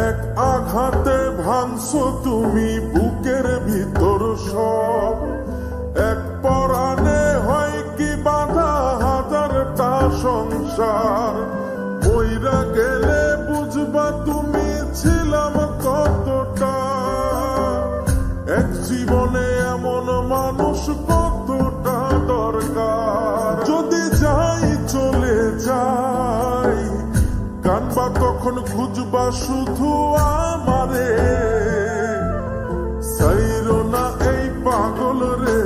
এক আঘাতে ভাঙছো তুমি বুকের ভিতর সব। এক পরাণে হয় কি বাধা হাজারটা সংসার। মইরা গেলে বুঝবা তুমি ছিলাম কতটা। এক জীবনে এমন মানুষ কতটা দরকার। যদি যাই চলে যাই কানবা তখন খুঁজবা শুধু আমারে। সাইরো না এই পাগল রে,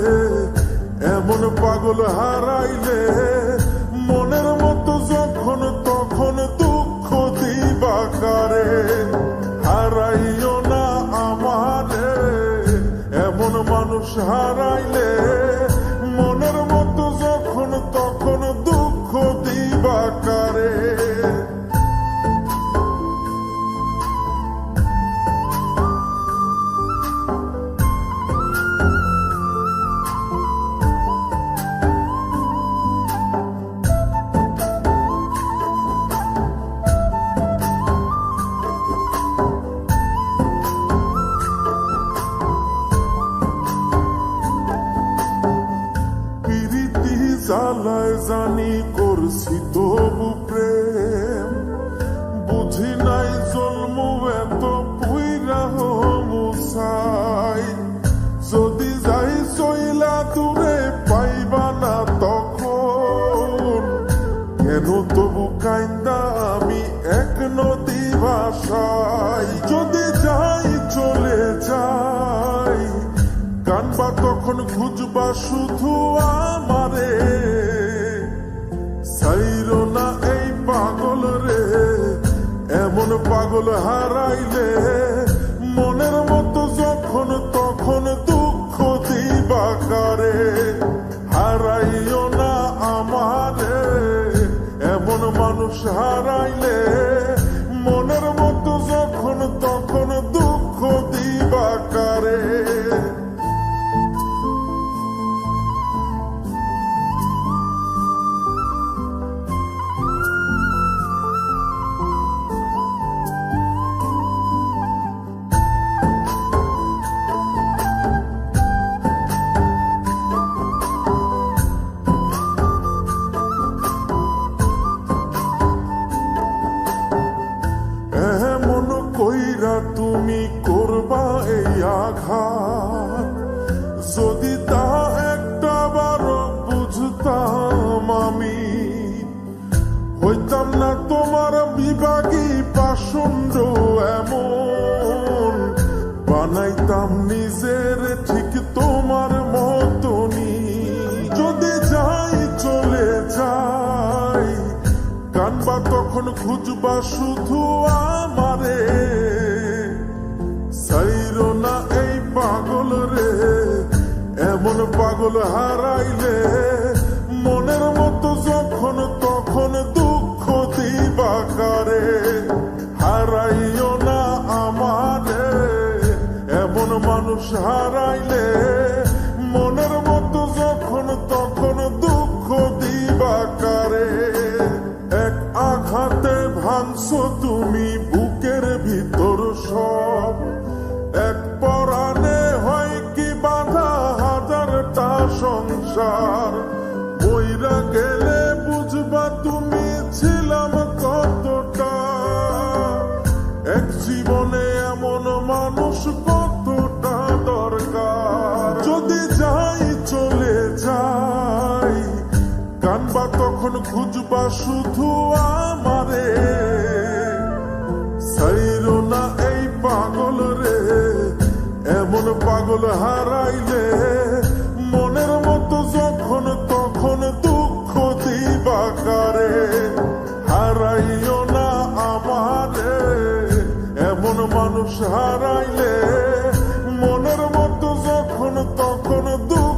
এমন পাগল হারাইলে মনের মতো যখন তখন দুঃখ দিবা কারে। হারাইও না আমারে, এমন মানুষ হারাইলে মনের মতো যখন তখন দুঃখ দিবা কারে। জ্বালায় জানি করছি তবু প্রেম, বুঝি নাই জন্ম এত পুইরা মুসাই। যদি যাই চইলা দূরে পাইবা না তখন, কেন তবু কাইন্দা আমি এক নদী ভাষাই। যদি যাই চলে যাই কানবা তখন খুঁজবা শুধু আমারে। সাইরো না এই পাগল রে, এমন পাগল হারাইলে মনের মতো যখন তখন দুঃখ দিবা কারে। হারাইও না আমারে, এমন মানুষ হারাইলে মনের মতো যখন তখন দুঃখ দিবা কারে। এমন কইরা তুমি করবা এই আঘাত, যদি তা একটা বার বুঝতাম আমি হইতাম না তোমার বিভাগী পাষণ্ড এমন। বানাইতাম নিজের ঠিক তোমার মতনই। যদি যাই চলে যাই কানবা তখন খুঁজবা শুধু আমারে। সাইরো না এই পাগল রে, এমন পাগল হারাইলে মনের মতো যখন তখন দুঃখ দিবা কারে। হারাইও না আমারে, এমন মানুষ হারাইলে মনের মতো যখন তখন দুঃখ দিবা কারে। এক আঘাতে ভাঙছো তুমি বুকের ভিতর সব। এক পরাণে হয় কি বাধা হাজারটা সংসার। মইরা গেলে বুঝবা তুমি ছিলাম কতটা। এক জীবনে এমন মানুষ কতটা দরকার। যদি যাই চলে যাই কানবা তখন খুঁজবা শুধু আমারে। সাইরো না এই পাগল রে, এমন পাগল হারাইলে মনের মতো যখন তখন দুঃখ দিবা কারে। হারাইও না আমারে, এমন মানুষ হারাইলে মনের মতো যখন তখন দুঃখ